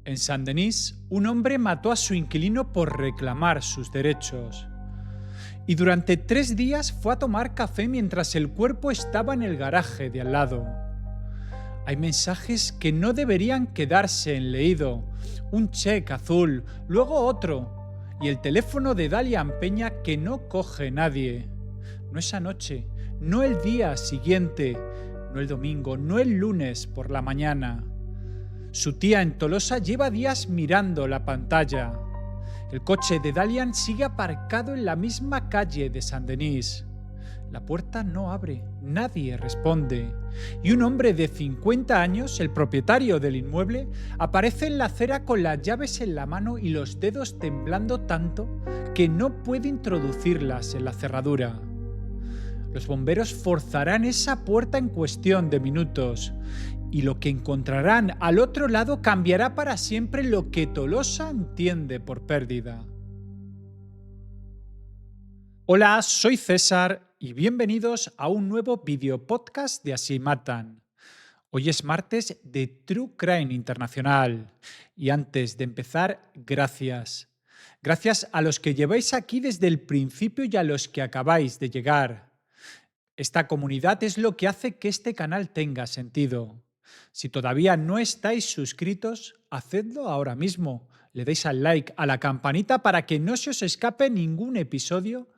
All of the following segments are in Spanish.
En Saint-Denis, un hombre mató a su inquilino por reclamar sus derechos. Y durante 3 días fue a tomar café mientras el cuerpo estaba en el garaje de al lado. Hay mensajes que no deberían quedarse en leído. Un cheque azul, luego otro. Y el teléfono de Dalian Peña que no coge nadie. No esa noche, no el día siguiente, no el domingo, no el lunes por la mañana. Su tía en Tolosa lleva días mirando la pantalla. El coche de Dalian sigue aparcado en la misma calle de Saint-Denis. La puerta no abre, nadie responde. Y un hombre de 50 años, el propietario del inmueble, aparece en la acera con las llaves en la mano y los dedos temblando tanto que no puede introducirlas en la cerradura. Los bomberos forzarán esa puerta en cuestión de minutos y lo que encontrarán al otro lado cambiará para siempre lo que Tolosa entiende por pérdida. Hola, soy César y bienvenidos a un nuevo video podcast de Así Matan. Hoy es martes de True Crime Internacional y antes de empezar, gracias. Gracias a los que lleváis aquí desde el principio y a los que acabáis de llegar. Esta comunidad es lo que hace que este canal tenga sentido. Si todavía no estáis suscritos, hacedlo ahora mismo. Le deis al like, a la campanita para que no se os escape ningún episodio.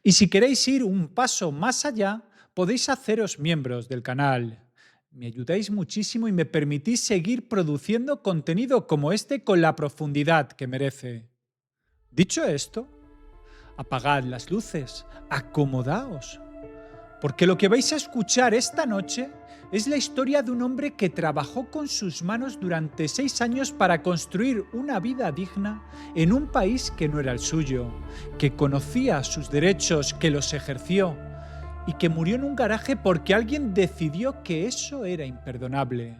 Y si queréis ir un paso más allá, podéis haceros miembros del canal. Me ayudáis muchísimo y me permitís seguir produciendo contenido como este con la profundidad que merece. Dicho esto, apagad las luces, acomodaos. Porque lo que vais a escuchar esta noche es la historia de un hombre que trabajó con sus manos durante 6 años para construir una vida digna en un país que no era el suyo, que conocía sus derechos, que los ejerció y que murió en un garaje porque alguien decidió que eso era imperdonable.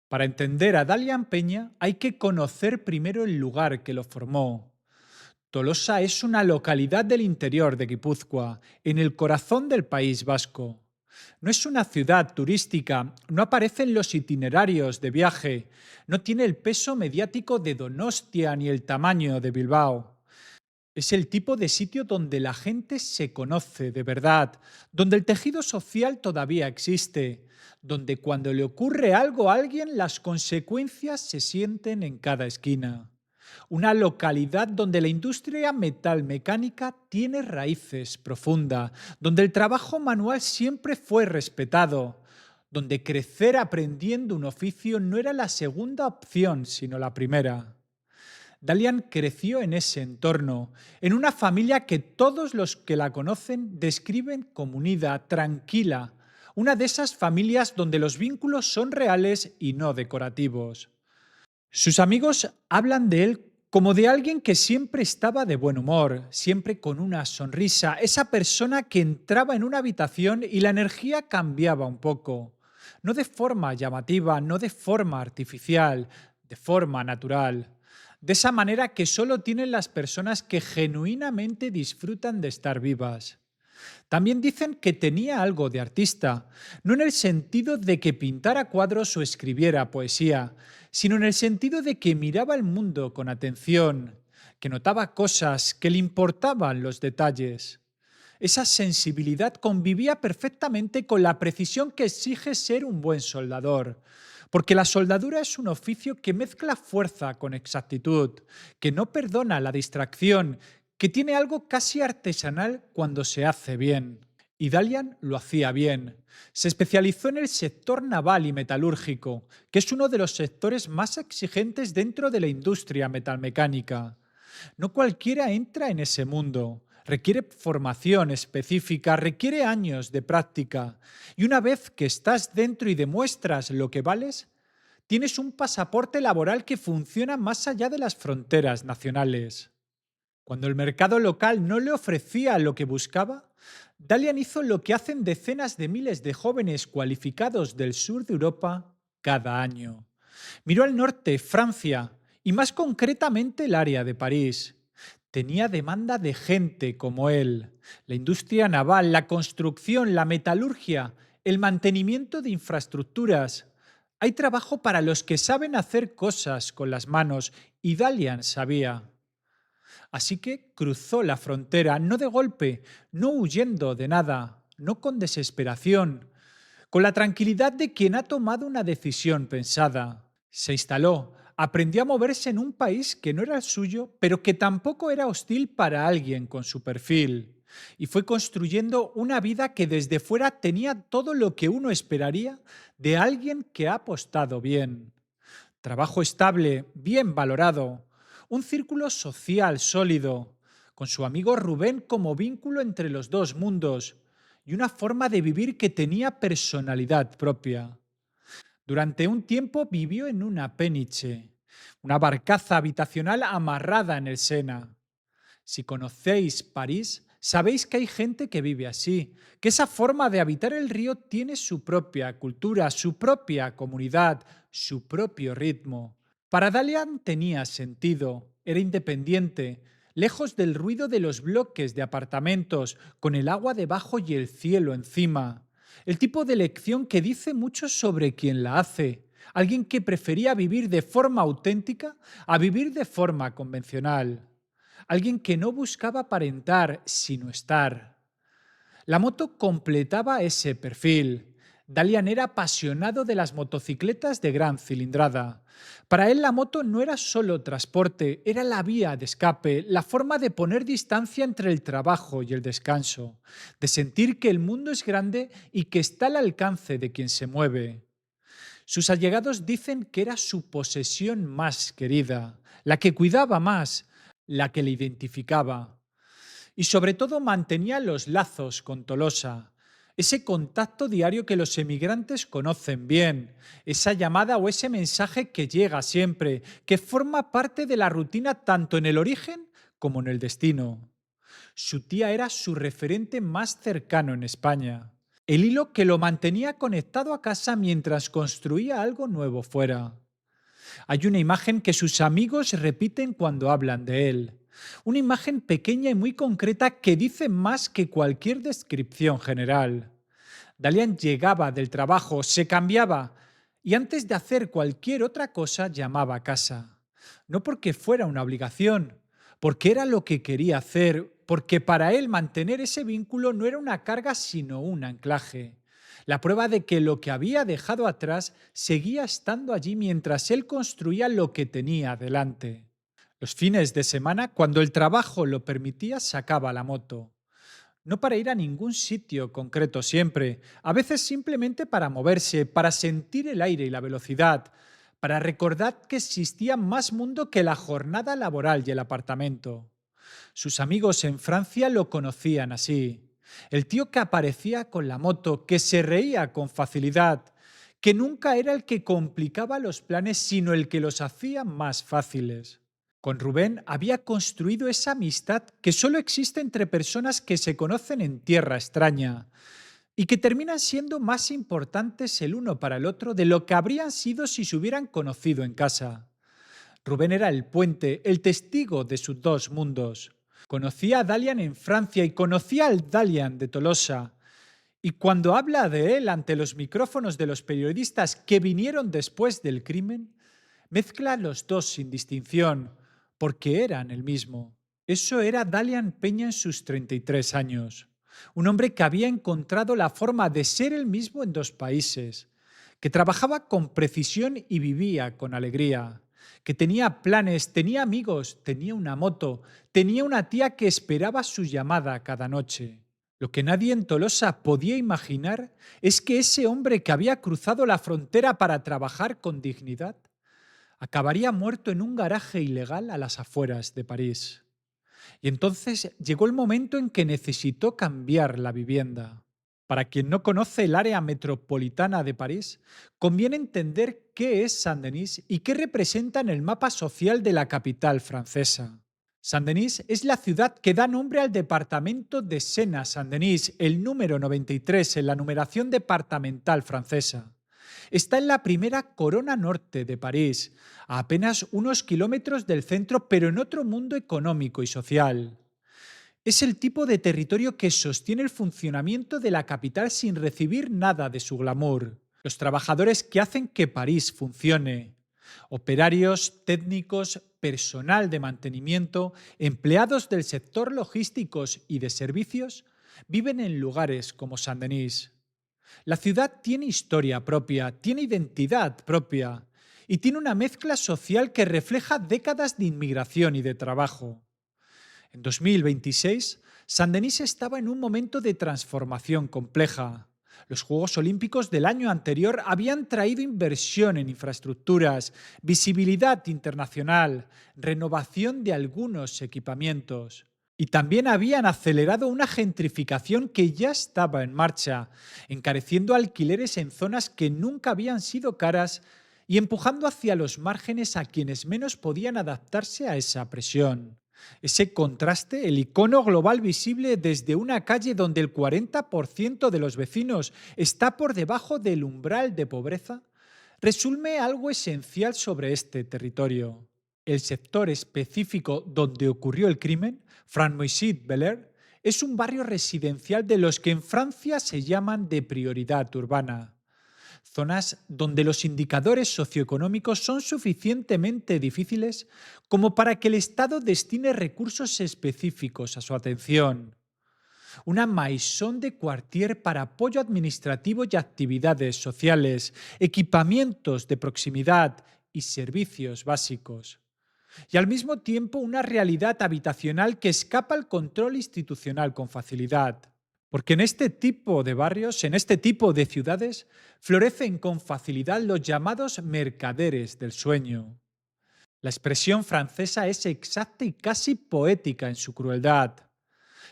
Para entender a Dalian Peña hay que conocer primero el lugar que lo formó. Tolosa es una localidad del interior de Guipúzcoa, en el corazón del País Vasco. No es una ciudad turística, no aparece en los itinerarios de viaje, no tiene el peso mediático de Donostia ni el tamaño de Bilbao. Es el tipo de sitio donde la gente se conoce de verdad, donde el tejido social todavía existe, donde cuando le ocurre algo a alguien las consecuencias se sienten en cada esquina. Una localidad donde la industria metalmecánica tiene raíces profundas, donde el trabajo manual siempre fue respetado, donde crecer aprendiendo un oficio no era la segunda opción, sino la primera. Dalian creció en ese entorno, en una familia que todos los que la conocen describen como unida, tranquila, una de esas familias donde los vínculos son reales y no decorativos. Sus amigos hablan de él como de alguien que siempre estaba de buen humor, siempre con una sonrisa, esa persona que entraba en una habitación y la energía cambiaba un poco. No de forma llamativa, no de forma artificial, de forma natural. De esa manera que solo tienen las personas que genuinamente disfrutan de estar vivas. También dicen que tenía algo de artista, no en el sentido de que pintara cuadros o escribiera poesía, sino en el sentido de que miraba el mundo con atención, que notaba cosas, que le importaban los detalles. Esa sensibilidad convivía perfectamente con la precisión que exige ser un buen soldador, porque la soldadura es un oficio que mezcla fuerza con exactitud, que no perdona la distracción, que tiene algo casi artesanal cuando se hace bien. Y Dalian lo hacía bien. Se especializó en el sector naval y metalúrgico, que es uno de los sectores más exigentes dentro de la industria metalmecánica. No cualquiera entra en ese mundo. Requiere formación específica, requiere años de práctica. Y una vez que estás dentro y demuestras lo que vales, tienes un pasaporte laboral que funciona más allá de las fronteras nacionales. Cuando el mercado local no le ofrecía lo que buscaba, Dalian hizo lo que hacen decenas de miles de jóvenes cualificados del sur de Europa cada año. Miró al norte, Francia, y más concretamente el área de París. Tenía demanda de gente como él. La industria naval, la construcción, la metalurgia, el mantenimiento de infraestructuras. Hay trabajo para los que saben hacer cosas con las manos y Dalian sabía. Así que cruzó la frontera, no de golpe, no huyendo de nada, no con desesperación, con la tranquilidad de quien ha tomado una decisión pensada. Se instaló, aprendió a moverse en un país que no era el suyo, pero que tampoco era hostil para alguien con su perfil. Y fue construyendo una vida que desde fuera tenía todo lo que uno esperaría de alguien que ha apostado bien. Trabajo estable, bien valorado, un círculo social sólido, con su amigo Rubén como vínculo entre los dos mundos y una forma de vivir que tenía personalidad propia. Durante un tiempo vivió en una péniche, una barcaza habitacional amarrada en el Sena. Si conocéis París, sabéis que hay gente que vive así, que esa forma de habitar el río tiene su propia cultura, su propia comunidad, su propio ritmo. Para Dalian tenía sentido, era independiente, lejos del ruido de los bloques de apartamentos, con el agua debajo y el cielo encima. El tipo de elección que dice mucho sobre quien la hace. Alguien que prefería vivir de forma auténtica a vivir de forma convencional. Alguien que no buscaba aparentar, sino estar. La moto completaba ese perfil. Dalian era apasionado de las motocicletas de gran cilindrada. Para él la moto no era solo transporte, era la vía de escape, la forma de poner distancia entre el trabajo y el descanso, de sentir que el mundo es grande y que está al alcance de quien se mueve. Sus allegados dicen que era su posesión más querida, la que cuidaba más, la que le identificaba. Y sobre todo mantenía los lazos con Tolosa, ese contacto diario que los emigrantes conocen bien, esa llamada o ese mensaje que llega siempre, que forma parte de la rutina tanto en el origen como en el destino. Su tía era su referente más cercano en España, el hilo que lo mantenía conectado a casa mientras construía algo nuevo fuera. Hay una imagen que sus amigos repiten cuando hablan de él. Una imagen pequeña y muy concreta que dice más que cualquier descripción general. Dalian llegaba del trabajo, se cambiaba y antes de hacer cualquier otra cosa llamaba a casa. No porque fuera una obligación, porque era lo que quería hacer, porque para él mantener ese vínculo no era una carga sino un anclaje. La prueba de que lo que había dejado atrás seguía estando allí mientras él construía lo que tenía delante. Los fines de semana, cuando el trabajo lo permitía, sacaba la moto. No para ir a ningún sitio concreto siempre, a veces simplemente para moverse, para sentir el aire y la velocidad, para recordar que existía más mundo que la jornada laboral y el apartamento. Sus amigos en Francia lo conocían así. El tío que aparecía con la moto, que se reía con facilidad, que nunca era el que complicaba los planes, sino el que los hacía más fáciles. Con Rubén había construido esa amistad que solo existe entre personas que se conocen en tierra extraña y que terminan siendo más importantes el uno para el otro de lo que habrían sido si se hubieran conocido en casa. Rubén era el puente, el testigo de sus dos mundos. Conocía a Dalian en Francia y conocía al Dalian de Tolosa. Y cuando habla de él ante los micrófonos de los periodistas que vinieron después del crimen, mezcla los dos sin distinción, porque eran el mismo. Eso era Dalian Peña en sus 33 años. Un hombre que había encontrado la forma de ser el mismo en dos países, que trabajaba con precisión y vivía con alegría, que tenía planes, tenía amigos, tenía una moto, tenía una tía que esperaba su llamada cada noche. Lo que nadie en Tolosa podía imaginar es que ese hombre que había cruzado la frontera para trabajar con dignidad acabaría muerto en un garaje ilegal a las afueras de París. Y entonces llegó el momento en que necesitó cambiar la vivienda. Para quien no conoce el área metropolitana de París, conviene entender qué es Saint-Denis y qué representa en el mapa social de la capital francesa. Saint-Denis es la ciudad que da nombre al departamento de Sena-Saint-Denis, el número 93 en la numeración departamental francesa. Está en la primera corona norte de París, a apenas unos kilómetros del centro, pero en otro mundo económico y social. Es el tipo de territorio que sostiene el funcionamiento de la capital sin recibir nada de su glamour. Los trabajadores que hacen que París funcione. Operarios, técnicos, personal de mantenimiento, empleados del sector logísticos y de servicios, viven en lugares como Saint-Denis. La ciudad tiene historia propia, tiene identidad propia y tiene una mezcla social que refleja décadas de inmigración y de trabajo. En 2026, Saint-Denis estaba en un momento de transformación compleja. Los Juegos Olímpicos del año anterior habían traído inversión en infraestructuras, visibilidad internacional, renovación de algunos equipamientos. Y también habían acelerado una gentrificación que ya estaba en marcha, encareciendo alquileres en zonas que nunca habían sido caras y empujando hacia los márgenes a quienes menos podían adaptarse a esa presión. Ese contraste, el icono global visible desde una calle donde el 40% de los vecinos está por debajo del umbral de pobreza, resume algo esencial sobre este territorio. El sector específico donde ocurrió el crimen, Franmoisy-Belair, es un barrio residencial de los que en Francia se llaman de prioridad urbana. Zonas donde los indicadores socioeconómicos son suficientemente difíciles como para que el Estado destine recursos específicos a su atención. Una maison de quartier para apoyo administrativo y actividades sociales, equipamientos de proximidad y servicios básicos. Y al mismo tiempo una realidad habitacional que escapa al control institucional con facilidad. Porque en este tipo de barrios, en este tipo de ciudades, florecen con facilidad los llamados mercaderes del sueño. La expresión francesa es exacta y casi poética en su crueldad.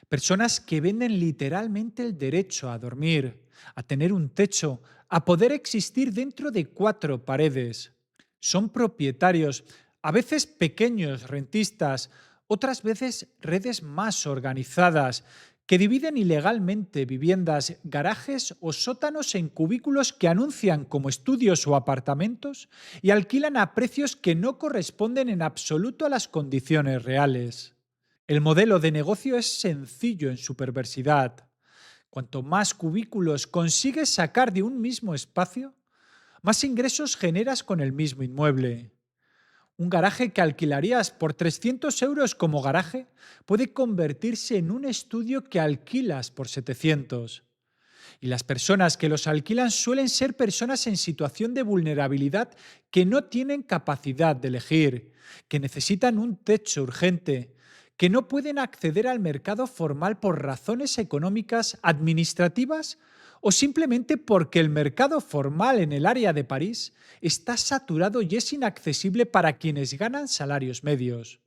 Personas que venden literalmente el derecho a dormir, a tener un techo, a poder existir dentro de cuatro paredes. Son propietarios, a veces pequeños rentistas, otras veces redes más organizadas, que dividen ilegalmente viviendas, garajes o sótanos en cubículos que anuncian como estudios o apartamentos y alquilan a precios que no corresponden en absoluto a las condiciones reales. El modelo de negocio es sencillo en su perversidad. Cuanto más cubículos consigues sacar de un mismo espacio, más ingresos generas con el mismo inmueble. Un garaje que alquilarías por 300 euros como garaje puede convertirse en un estudio que alquilas por 700. Y las personas que los alquilan suelen ser personas en situación de vulnerabilidad que no tienen capacidad de elegir, que necesitan un techo urgente, que no pueden acceder al mercado formal por razones económicas, administrativas o simplemente porque el mercado formal en el área de París está saturado y es inaccesible para quienes ganan salarios medios.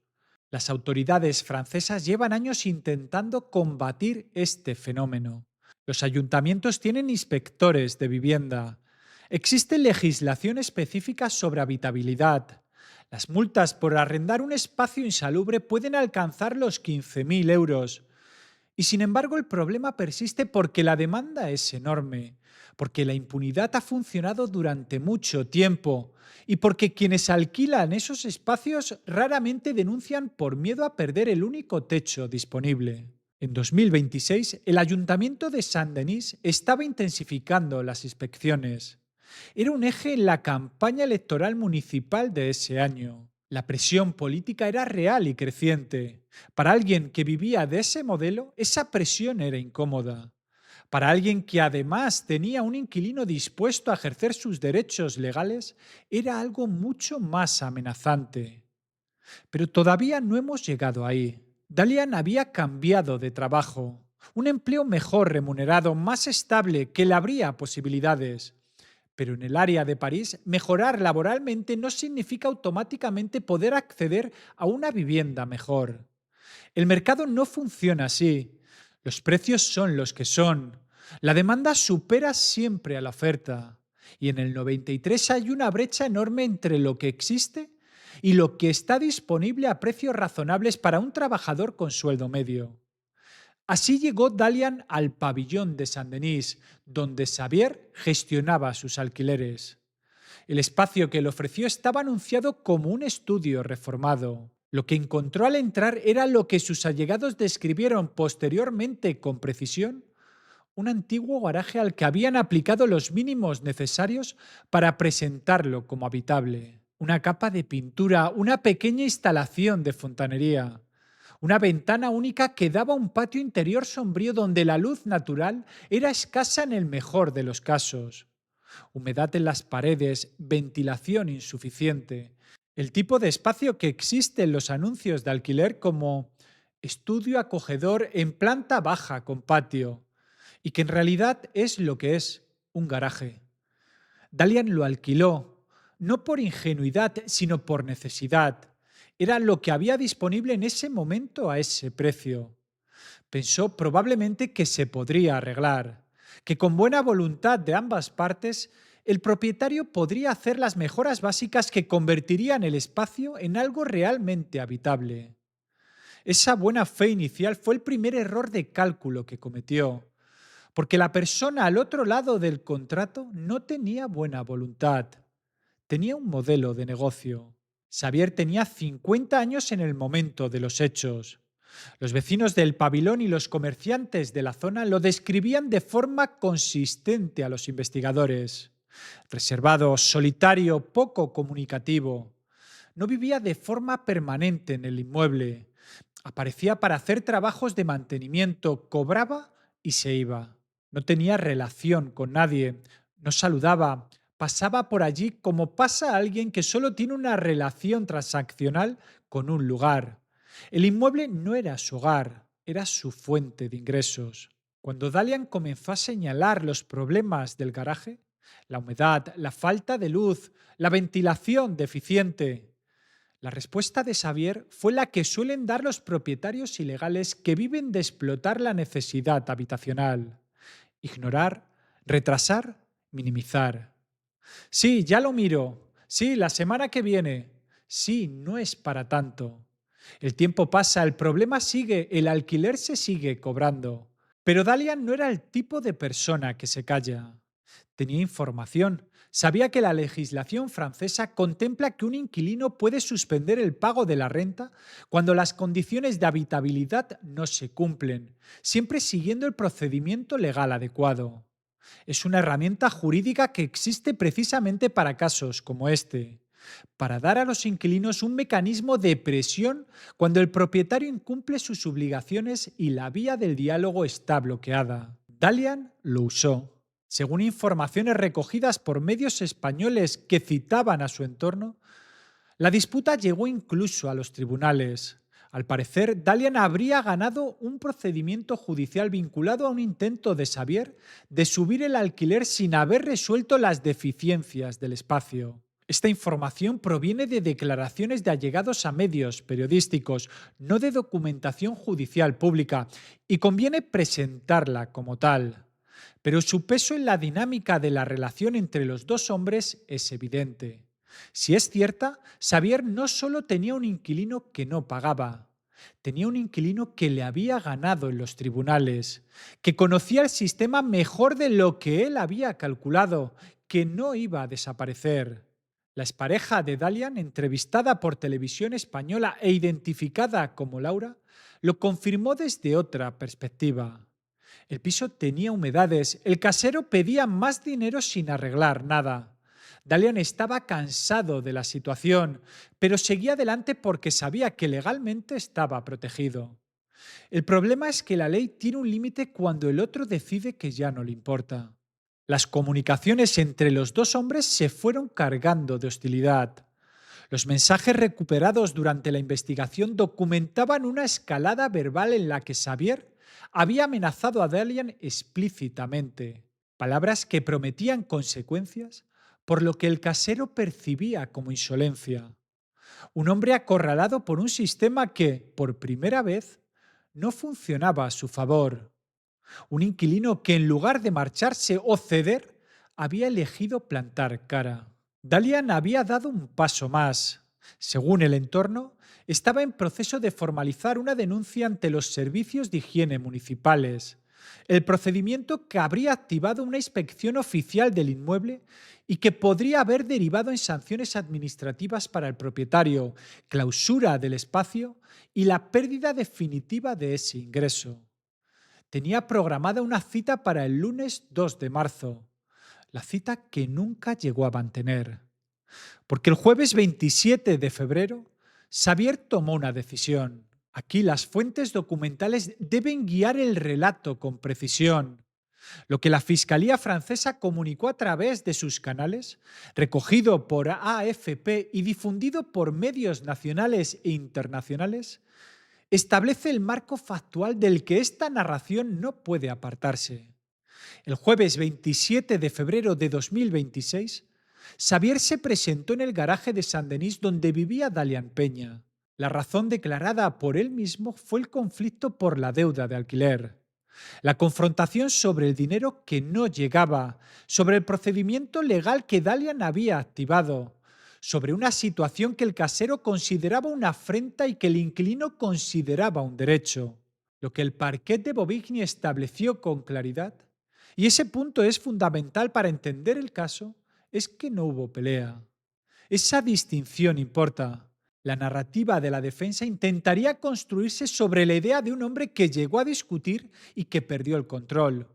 Las autoridades francesas llevan años intentando combatir este fenómeno. Los ayuntamientos tienen inspectores de vivienda. Existe legislación específica sobre habitabilidad. Las multas por arrendar un espacio insalubre pueden alcanzar los 15.000 euros. Y sin embargo el problema persiste porque la demanda es enorme, porque la impunidad ha funcionado durante mucho tiempo y porque quienes alquilan esos espacios raramente denuncian por miedo a perder el único techo disponible. En 2026, el Ayuntamiento de Saint-Denis estaba intensificando las inspecciones. Era un eje en la campaña electoral municipal de ese año. La presión política era real y creciente. Para alguien que vivía de ese modelo, esa presión era incómoda. Para alguien que además tenía un inquilino dispuesto a ejercer sus derechos legales, era algo mucho más amenazante. Pero todavía no hemos llegado ahí. Dalian había cambiado de trabajo. Un empleo mejor remunerado, más estable, que le abría posibilidades. Pero en el área de París, mejorar laboralmente no significa automáticamente poder acceder a una vivienda mejor. El mercado no funciona así. Los precios son los que son. La demanda supera siempre a la oferta. Y en el 93 hay una brecha enorme entre lo que existe y lo que está disponible a precios razonables para un trabajador con sueldo medio. Así llegó Dalian al pabellón de Saint-Denis, donde Xavier gestionaba sus alquileres. El espacio que le ofreció estaba anunciado como un estudio reformado. Lo que encontró al entrar era lo que sus allegados describieron posteriormente con precisión: un antiguo garaje al que habían aplicado los mínimos necesarios para presentarlo como habitable. Una capa de pintura, una pequeña instalación de fontanería, una ventana única que daba a un patio interior sombrío donde la luz natural era escasa en el mejor de los casos. Humedad en las paredes, ventilación insuficiente. El tipo de espacio que existe en los anuncios de alquiler como estudio acogedor en planta baja con patio, y que en realidad es lo que es: un garaje. Dalian lo alquiló, no por ingenuidad, sino por necesidad. Era lo que había disponible en ese momento a ese precio. Pensó probablemente que se podría arreglar, que con buena voluntad de ambas partes, el propietario podría hacer las mejoras básicas que convertirían el espacio en algo realmente habitable. Esa buena fe inicial fue el primer error de cálculo que cometió, porque la persona al otro lado del contrato no tenía buena voluntad, tenía un modelo de negocio. Xavier tenía 50 años en el momento de los hechos. Los vecinos del pabilón y los comerciantes de la zona lo describían de forma consistente a los investigadores: reservado, solitario, poco comunicativo. No vivía de forma permanente en el inmueble. Aparecía para hacer trabajos de mantenimiento, cobraba y se iba. No tenía relación con nadie, no saludaba, pasaba por allí como pasa alguien que solo tiene una relación transaccional con un lugar. El inmueble no era su hogar, era su fuente de ingresos. Cuando Dalian comenzó a señalar los problemas del garaje, la humedad, la falta de luz, la ventilación deficiente, la respuesta de Xavier fue la que suelen dar los propietarios ilegales que viven de explotar la necesidad habitacional: ignorar, retrasar, minimizar. Sí, ya lo miro. Sí, la semana que viene. Sí, no es para tanto. El tiempo pasa, el problema sigue, el alquiler se sigue cobrando. Pero Dalian no era el tipo de persona que se calla. Tenía información. Sabía que la legislación francesa contempla que un inquilino puede suspender el pago de la renta cuando las condiciones de habitabilidad no se cumplen, siempre siguiendo el procedimiento legal adecuado. Es una herramienta jurídica que existe precisamente para casos como este, para dar a los inquilinos un mecanismo de presión cuando el propietario incumple sus obligaciones y la vía del diálogo está bloqueada. Dalian lo usó. Según informaciones recogidas por medios españoles que citaban a su entorno, la disputa llegó incluso a los tribunales. Al parecer, Dalian habría ganado un procedimiento judicial vinculado a un intento de Xavier de subir el alquiler sin haber resuelto las deficiencias del espacio. Esta información proviene de declaraciones de allegados a medios periodísticos, no de documentación judicial pública, y conviene presentarla como tal. Pero su peso en la dinámica de la relación entre los dos hombres es evidente. Si es cierta, Xavier no solo tenía un inquilino que no pagaba, tenía un inquilino que le había ganado en los tribunales, que conocía el sistema mejor de lo que él había calculado, que no iba a desaparecer. La expareja de Dalian, entrevistada por televisión española e identificada como Laura, lo confirmó desde otra perspectiva. El piso tenía humedades, el casero pedía más dinero sin arreglar nada. Dalian estaba cansado de la situación, pero seguía adelante porque sabía que legalmente estaba protegido. El problema es que la ley tiene un límite cuando el otro decide que ya no le importa. Las comunicaciones entre los dos hombres se fueron cargando de hostilidad. Los mensajes recuperados durante la investigación documentaban una escalada verbal en la que Xavier había amenazado a Dalian explícitamente, palabras que prometían consecuencias por lo que el casero percibía como insolencia. Un hombre acorralado por un sistema que, por primera vez, no funcionaba a su favor. Un inquilino que, en lugar de marcharse o ceder, había elegido plantar cara. Dalian había dado un paso más. Según el entorno, estaba en proceso de formalizar una denuncia ante los servicios de higiene municipales. El procedimiento que habría activado una inspección oficial del inmueble y que podría haber derivado en sanciones administrativas para el propietario, clausura del espacio y la pérdida definitiva de ese ingreso. Tenía programada una cita para el lunes 2 de marzo, la cita que nunca llegó a mantener. Porque el jueves 27 de febrero, Xavier tomó una decisión. Aquí las fuentes documentales deben guiar el relato con precisión. Lo que la Fiscalía francesa comunicó a través de sus canales, recogido por AFP y difundido por medios nacionales e internacionales, establece el marco factual del que esta narración no puede apartarse. El jueves 27 de febrero de 2026, Xavier se presentó en el garaje de Saint-Denis donde vivía Dalian Peña. La razón declarada por él mismo fue el conflicto por la deuda de alquiler. La confrontación sobre el dinero que no llegaba, sobre el procedimiento legal que Dalian había activado, sobre una situación que el casero consideraba una afrenta y que el inquilino consideraba un derecho. Lo que el parquet de Bobigny estableció con claridad, y ese punto es fundamental para entender el caso, es que no hubo pelea. Esa distinción importa. La narrativa de la defensa intentaría construirse sobre la idea de un hombre que llegó a discutir y que perdió el control.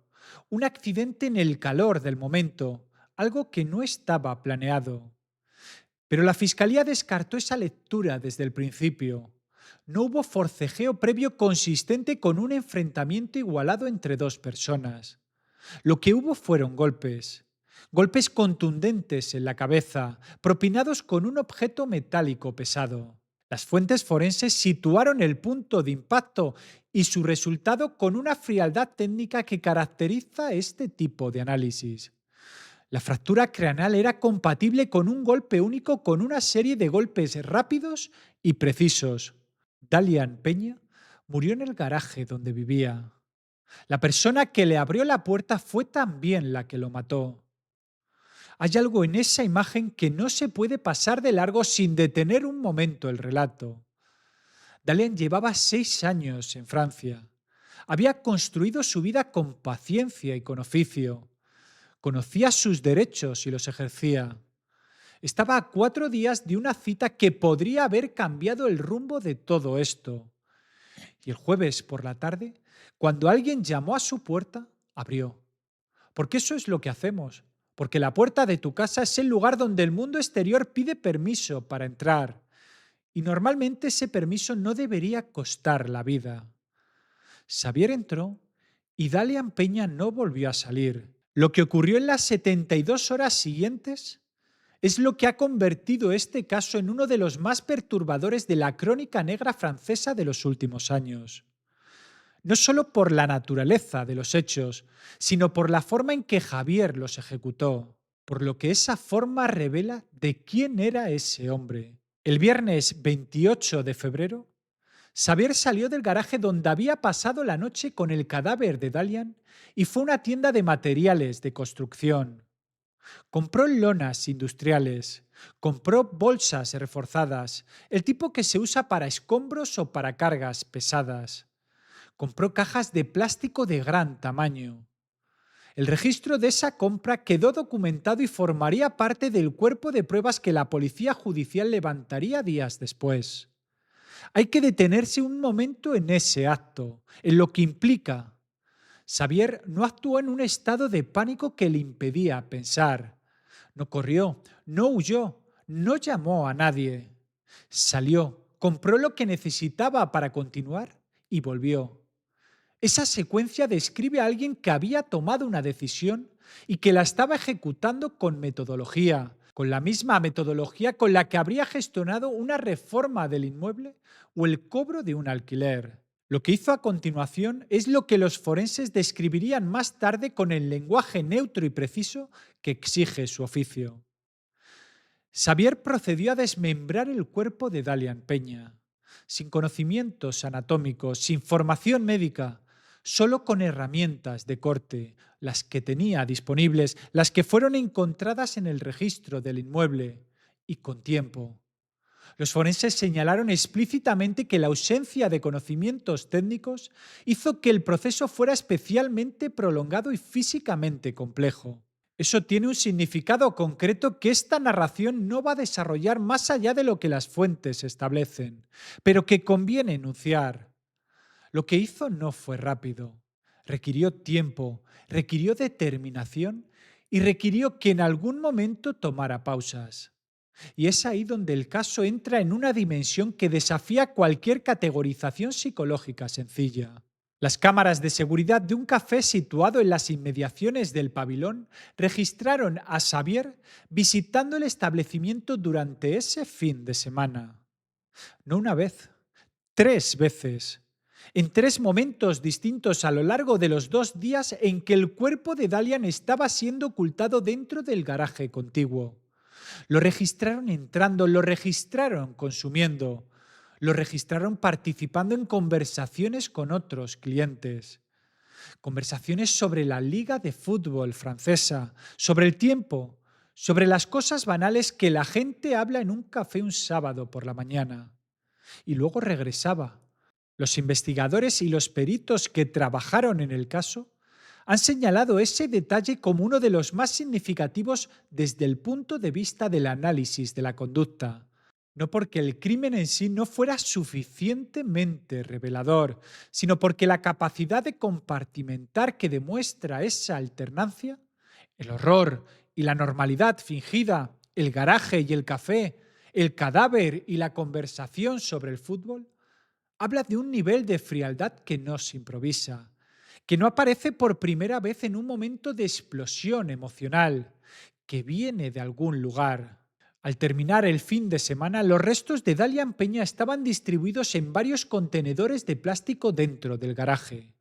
Un accidente en el calor del momento, algo que no estaba planeado. Pero la Fiscalía descartó esa lectura desde el principio. No hubo forcejeo previo consistente con un enfrentamiento igualado entre dos personas. Lo que hubo fueron golpes. Golpes contundentes en la cabeza, propinados con un objeto metálico pesado. Las fuentes forenses situaron el punto de impacto y su resultado con una frialdad técnica que caracteriza este tipo de análisis. La fractura craneal era compatible con un golpe único con una serie de golpes rápidos y precisos. Dalian Peña murió en el garaje donde vivía. La persona que le abrió la puerta fue también la que lo mató. Hay algo en esa imagen que no se puede pasar de largo sin detener un momento el relato. Dalian llevaba 6 años en Francia. Había construido su vida con paciencia y con oficio. Conocía sus derechos y los ejercía. Estaba a 4 días de una cita que podría haber cambiado el rumbo de todo esto. Y el jueves por la tarde, cuando alguien llamó a su puerta, abrió. Porque eso es lo que hacemos. Porque la puerta de tu casa es el lugar donde el mundo exterior pide permiso para entrar. Y normalmente ese permiso no debería costar la vida. Xavier entró y Dalian Peña no volvió a salir. Lo que ocurrió en las 72 horas siguientes es lo que ha convertido este caso en uno de los más perturbadores de la crónica negra francesa de los últimos años. No solo por la naturaleza de los hechos, sino por la forma en que Javier los ejecutó, por lo que esa forma revela de quién era ese hombre. El viernes 28 de febrero, Xavier salió del garaje donde había pasado la noche con el cadáver de Dalian y fue a una tienda de materiales de construcción. Compró lonas industriales, compró bolsas reforzadas, el tipo que se usa para escombros o para cargas pesadas. Compró cajas de plástico de gran tamaño. El registro de esa compra quedó documentado y formaría parte del cuerpo de pruebas que la policía judicial levantaría días después. Hay que detenerse un momento en ese acto, en lo que implica. Xavier no actuó en un estado de pánico que le impedía pensar. No corrió, no huyó, no llamó a nadie. Salió, compró lo que necesitaba para continuar y volvió. Esa secuencia describe a alguien que había tomado una decisión y que la estaba ejecutando con metodología, con la misma metodología con la que habría gestionado una reforma del inmueble o el cobro de un alquiler. Lo que hizo a continuación es lo que los forenses describirían más tarde con el lenguaje neutro y preciso que exige su oficio. Xavier procedió a desmembrar el cuerpo de Dalian Peña, sin conocimientos anatómicos, sin formación médica, solo con herramientas de corte, las que tenía disponibles, las que fueron encontradas en el registro del inmueble, y con tiempo. Los forenses señalaron explícitamente que la ausencia de conocimientos técnicos hizo que el proceso fuera especialmente prolongado y físicamente complejo. Eso tiene un significado concreto que esta narración no va a desarrollar más allá de lo que las fuentes establecen, pero que conviene enunciar. Lo que hizo no fue rápido. Requirió tiempo, requirió determinación y requirió que en algún momento tomara pausas. Y es ahí donde el caso entra en una dimensión que desafía cualquier categorización psicológica sencilla. Las cámaras de seguridad de un café situado en las inmediaciones del pabellón registraron a Xavier visitando el establecimiento durante ese fin de semana. No una vez, 3 veces. En 3 momentos distintos a lo largo de los 2 días en que el cuerpo de Dalian estaba siendo ocultado dentro del garaje contiguo. Lo registraron entrando, lo registraron consumiendo, lo registraron participando en conversaciones con otros clientes. Conversaciones sobre la liga de fútbol francesa, sobre el tiempo, sobre las cosas banales que la gente habla en un café un sábado por la mañana. Y luego regresaba. Los investigadores y los peritos que trabajaron en el caso han señalado ese detalle como uno de los más significativos desde el punto de vista del análisis de la conducta. No porque el crimen en sí no fuera suficientemente revelador, sino porque la capacidad de compartimentar que demuestra esa alternancia, el horror y la normalidad fingida, el garaje y el café, el cadáver y la conversación sobre el fútbol, habla de un nivel de frialdad que no se improvisa, que no aparece por primera vez en un momento de explosión emocional, que viene de algún lugar. Al terminar el fin de semana, los restos de Dalian Peña estaban distribuidos en varios contenedores de plástico dentro del garaje.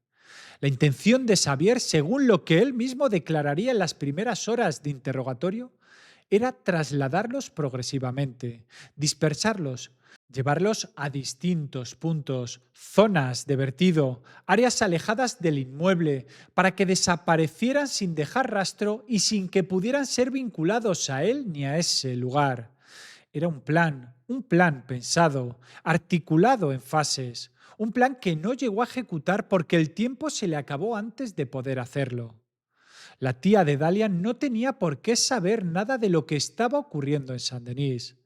La intención de Xavier, según lo que él mismo declararía en las primeras horas de interrogatorio, era trasladarlos progresivamente, dispersarlos, llevarlos a distintos puntos, zonas de vertido, áreas alejadas del inmueble, para que desaparecieran sin dejar rastro y sin que pudieran ser vinculados a él ni a ese lugar. Era un plan pensado, articulado en fases, un plan que no llegó a ejecutar porque el tiempo se le acabó antes de poder hacerlo. La tía de Dalian no tenía por qué saber nada de lo que estaba ocurriendo en Saint-Denis.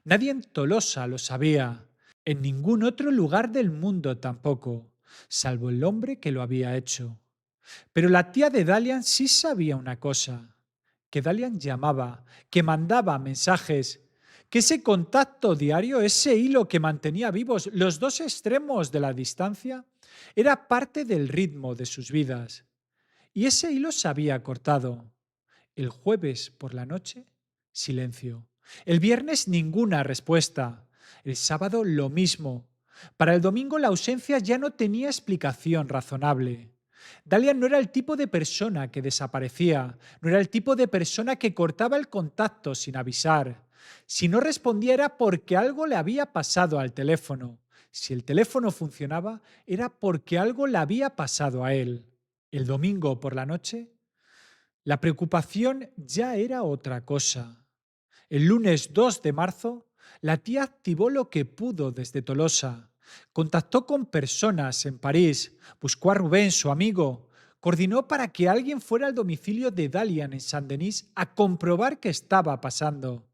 Nadie en Tolosa lo sabía, en ningún otro lugar del mundo tampoco, salvo el hombre que lo había hecho. Pero la tía de Dalian sí sabía una cosa, que Dalian llamaba, que mandaba mensajes, que ese contacto diario, ese hilo que mantenía vivos los dos extremos de la distancia, era parte del ritmo de sus vidas. Y ese hilo se había cortado. El jueves por la noche, silencio. El viernes ninguna respuesta. El sábado lo mismo. Para el domingo la ausencia ya no tenía explicación razonable. Dalian no era el tipo de persona que desaparecía, no era el tipo de persona que cortaba el contacto sin avisar. Si no respondía era porque algo le había pasado al teléfono. Si el teléfono funcionaba era porque algo le había pasado a él. El domingo por la noche, la preocupación ya era otra cosa. El lunes 2 de marzo, la tía activó lo que pudo desde Tolosa. Contactó con personas en París, buscó a Rubén, su amigo, coordinó para que alguien fuera al domicilio de Dalian en Saint-Denis a comprobar qué estaba pasando.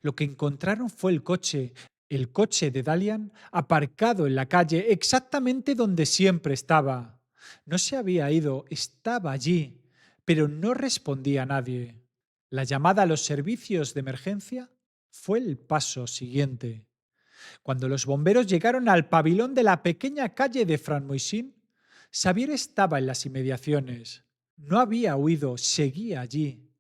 Lo que encontraron fue el coche de Dalian aparcado en la calle, exactamente donde siempre estaba. No se había ido, estaba allí, pero no respondía a nadie. La llamada a los servicios de emergencia fue el paso siguiente. Cuando los bomberos llegaron al pabellón de la pequeña calle de Franmoisín, Xavier estaba en las inmediaciones. No había huido, seguía allí.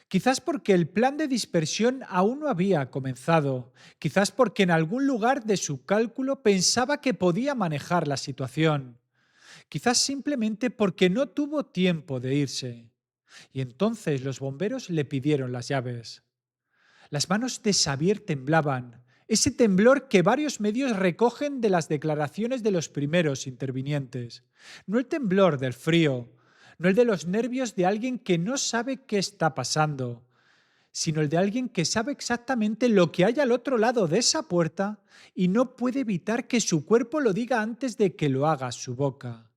Quizás porque el plan de dispersión aún no había comenzado, quizás porque en algún lugar de su cálculo pensaba que podía manejar la situación, quizás simplemente porque no tuvo tiempo de irse. Y entonces los bomberos le pidieron las llaves. Las manos de Xavier temblaban, ese temblor que varios medios recogen de las declaraciones de los primeros intervinientes. No el temblor del frío, no el de los nervios de alguien que no sabe qué está pasando, sino el de alguien que sabe exactamente lo que hay al otro lado de esa puerta y no puede evitar que su cuerpo lo diga antes de que lo haga su boca.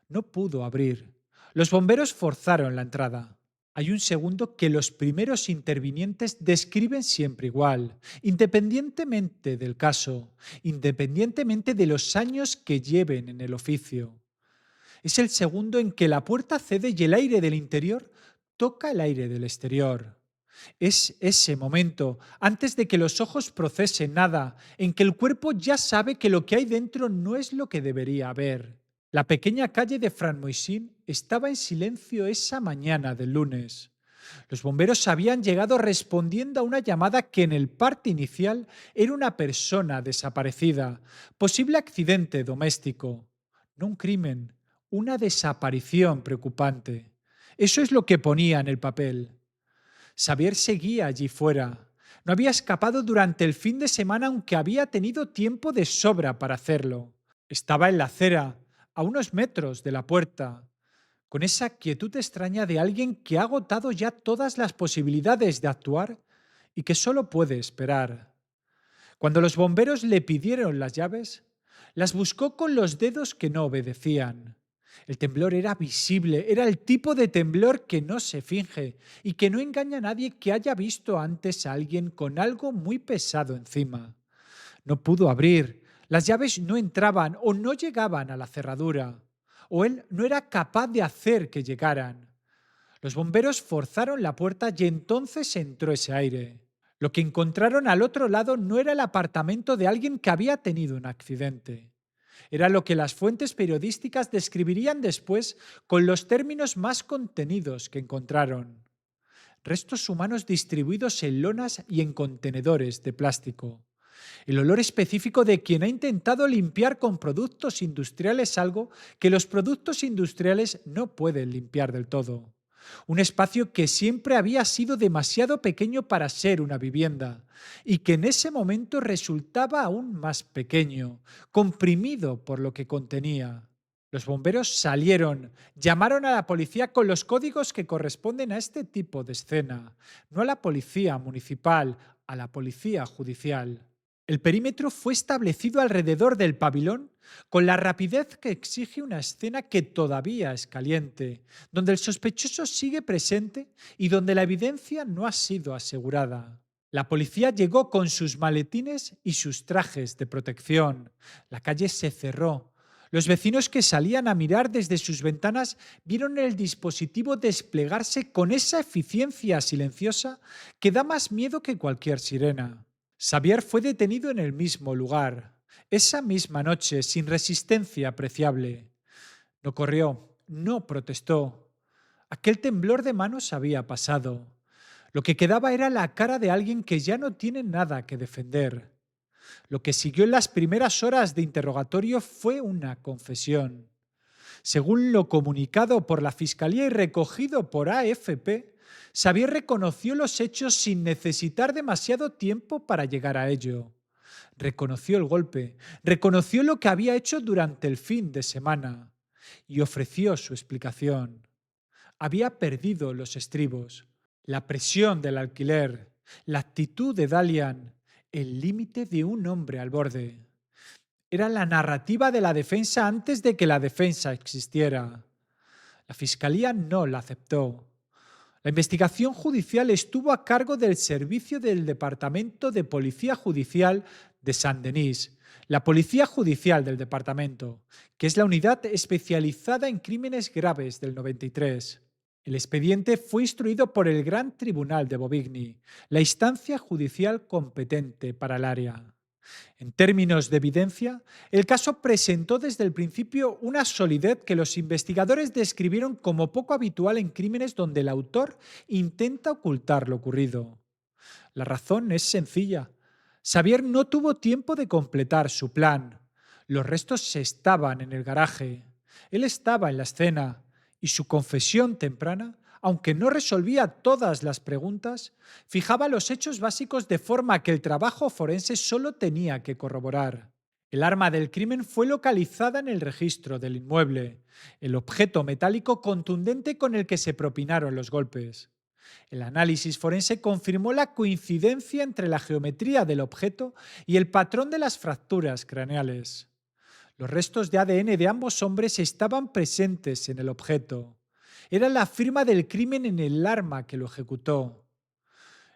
No pudo abrir. Los bomberos forzaron la entrada. Hay un segundo que los primeros intervinientes describen siempre igual, independientemente del caso, independientemente de los años que lleven en el oficio. Es el segundo en que la puerta cede y el aire del interior toca el aire del exterior. Es ese momento, antes de que los ojos procesen nada, en que el cuerpo ya sabe que lo que hay dentro no es lo que debería haber. La pequeña calle de Franmoisín estaba en silencio esa mañana del lunes. Los bomberos habían llegado respondiendo a una llamada que en el parte inicial era una persona desaparecida, posible accidente doméstico, no un crimen, una desaparición preocupante. Eso es lo que ponía en el papel. Xavier seguía allí fuera. No había escapado durante el fin de semana aunque había tenido tiempo de sobra para hacerlo. Estaba en la acera, a unos metros de la puerta, con esa quietud extraña de alguien que ha agotado ya todas las posibilidades de actuar y que solo puede esperar. Cuando los bomberos le pidieron las llaves, las buscó con los dedos que no obedecían. El temblor era visible, era el tipo de temblor que no se finge y que no engaña a nadie que haya visto antes a alguien con algo muy pesado encima. No pudo abrir, las llaves no entraban o no llegaban a la cerradura, o él no era capaz de hacer que llegaran. Los bomberos forzaron la puerta y entonces entró ese aire. Lo que encontraron al otro lado no era el apartamento de alguien que había tenido un accidente. Era lo que las fuentes periodísticas describirían después con los términos más contenidos que encontraron. Restos humanos distribuidos en lonas y en contenedores de plástico. El olor específico de quien ha intentado limpiar con productos industriales algo que los productos industriales no pueden limpiar del todo. Un espacio que siempre había sido demasiado pequeño para ser una vivienda y que en ese momento resultaba aún más pequeño, comprimido por lo que contenía. Los bomberos salieron, llamaron a la policía con los códigos que corresponden a este tipo de escena, no a la policía municipal, a la policía judicial. El perímetro fue establecido alrededor del pabellón con la rapidez que exige una escena que todavía es caliente, donde el sospechoso sigue presente y donde la evidencia no ha sido asegurada. La policía llegó con sus maletines y sus trajes de protección. La calle se cerró. Los vecinos que salían a mirar desde sus ventanas vieron el dispositivo desplegarse con esa eficiencia silenciosa que da más miedo que cualquier sirena. Xavier fue detenido en el mismo lugar, esa misma noche, sin resistencia apreciable. No corrió, no protestó. Aquel temblor de manos había pasado. Lo que quedaba era la cara de alguien que ya no tiene nada que defender. Lo que siguió en las primeras horas de interrogatorio fue una confesión. Según lo comunicado por la Fiscalía y recogido por AFP, Xavier reconoció los hechos sin necesitar demasiado tiempo para llegar a ello. Reconoció el golpe, reconoció lo que había hecho durante el fin de semana y ofreció su explicación. Había perdido los estribos, la presión del alquiler, la actitud de Dalian, el límite de un hombre al borde. Era la narrativa de la defensa antes de que la defensa existiera. La fiscalía no la aceptó. La investigación judicial estuvo a cargo del servicio del Departamento de Policía Judicial de Saint-Denis, la Policía Judicial del departamento, que es la unidad especializada en crímenes graves del 93. El expediente fue instruido por el Gran Tribunal de Bobigny, la instancia judicial competente para el área. En términos de evidencia, el caso presentó desde el principio una solidez que los investigadores describieron como poco habitual en crímenes donde el autor intenta ocultar lo ocurrido. La razón es sencilla. Xavier no tuvo tiempo de completar su plan. Los restos estaban en el garaje. Él estaba en la escena y su confesión temprana, aunque no resolvía todas las preguntas, fijaba los hechos básicos de forma que el trabajo forense solo tenía que corroborar. El arma del crimen fue localizada en el registro del inmueble, el objeto metálico contundente con el que se propinaron los golpes. El análisis forense confirmó la coincidencia entre la geometría del objeto y el patrón de las fracturas craneales. Los restos de ADN de ambos hombres estaban presentes en el objeto. Era la firma del crimen en el arma que lo ejecutó.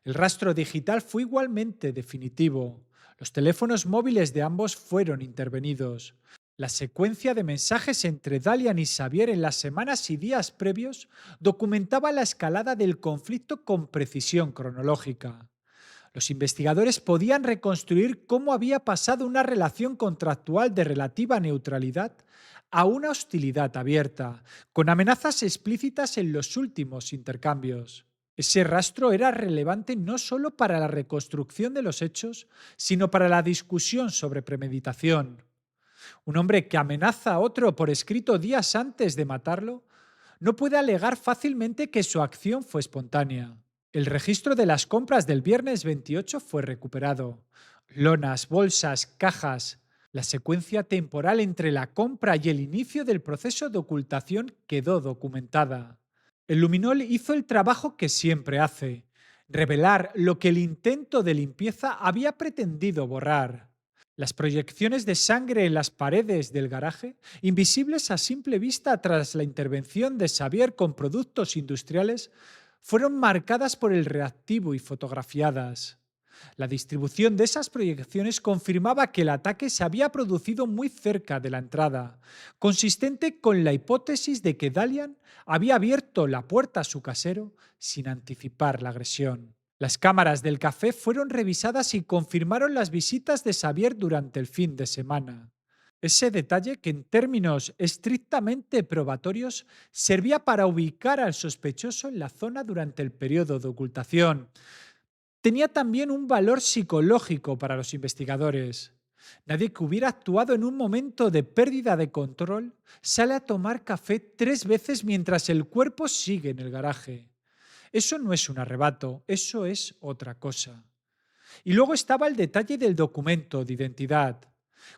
El rastro digital fue igualmente definitivo. Los teléfonos móviles de ambos fueron intervenidos. La secuencia de mensajes entre Dalian y Xavier en las semanas y días previos documentaba la escalada del conflicto con precisión cronológica. Los investigadores podían reconstruir cómo había pasado una relación contractual de relativa neutralidad a una hostilidad abierta, con amenazas explícitas en los últimos intercambios. Ese rastro era relevante no solo para la reconstrucción de los hechos, sino para la discusión sobre premeditación. Un hombre que amenaza a otro por escrito días antes de matarlo no puede alegar fácilmente que su acción fue espontánea. El registro de las compras del viernes 28 fue recuperado. Lonas, bolsas, cajas. La secuencia temporal entre la compra y el inicio del proceso de ocultación quedó documentada. El luminol hizo el trabajo que siempre hace: revelar lo que el intento de limpieza había pretendido borrar. Las proyecciones de sangre en las paredes del garaje, invisibles a simple vista tras la intervención de Xavier con productos industriales, fueron marcadas por el reactivo y fotografiadas. La distribución de esas proyecciones confirmaba que el ataque se había producido muy cerca de la entrada, consistente con la hipótesis de que Dalian había abierto la puerta a su casero sin anticipar la agresión. Las cámaras del café fueron revisadas y confirmaron las visitas de Xavier durante el fin de semana. Ese detalle, que en términos estrictamente probatorios servía para ubicar al sospechoso en la zona durante el periodo de ocultación, tenía también un valor psicológico para los investigadores. Nadie que hubiera actuado en un momento de pérdida de control sale a tomar café 3 veces mientras el cuerpo sigue en el garaje. Eso no es un arrebato, eso es otra cosa. Y luego estaba el detalle del documento de identidad.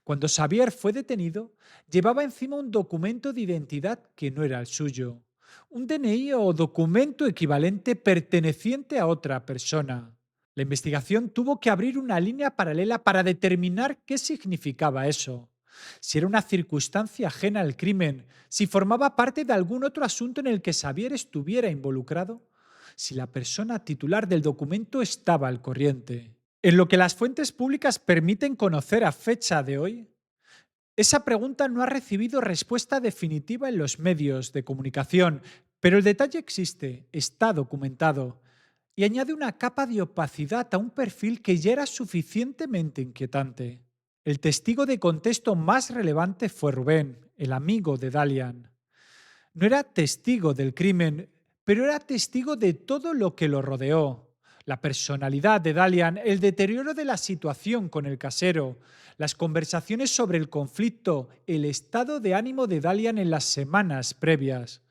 Cuando Xavier fue detenido, llevaba encima un documento de identidad que no era el suyo. Un DNI o documento equivalente perteneciente a otra persona. La investigación tuvo que abrir una línea paralela para determinar qué significaba eso. Si era una circunstancia ajena al crimen, si formaba parte de algún otro asunto en el que Xavier estuviera involucrado, si la persona titular del documento estaba al corriente. En lo que las fuentes públicas permiten conocer a fecha de hoy, esa pregunta no ha recibido respuesta definitiva en los medios de comunicación, pero el detalle existe, está documentado y añade una capa de opacidad a un perfil que ya era suficientemente inquietante. El testigo de contexto más relevante fue Rubén, el amigo de Dalian. No era testigo del crimen, pero era testigo de todo lo que lo rodeó. La personalidad de Dalian, el deterioro de la situación con el casero, las conversaciones sobre el conflicto, el estado de ánimo de Dalian en las semanas previas.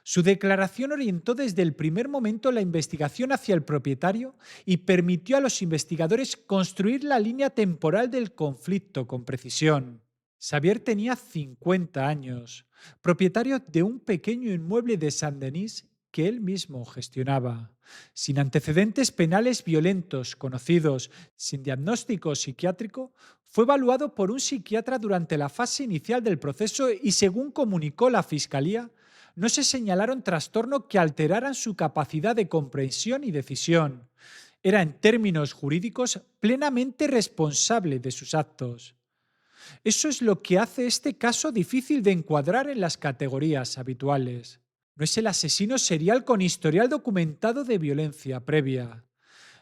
Su declaración orientó desde el primer momento la investigación hacia el propietario y permitió a los investigadores construir la línea temporal del conflicto con precisión. Xavier tenía 50 años, propietario de un pequeño inmueble de Saint-Denis que él mismo gestionaba, sin antecedentes penales violentos conocidos, sin diagnóstico psiquiátrico. Fue evaluado por un psiquiatra durante la fase inicial del proceso y, según comunicó la Fiscalía, no se señalaron trastornos que alteraran su capacidad de comprensión y decisión. Era, en términos jurídicos, plenamente responsable de sus actos. Eso es lo que hace este caso difícil de encuadrar en las categorías habituales. No es el asesino serial con historial documentado de violencia previa.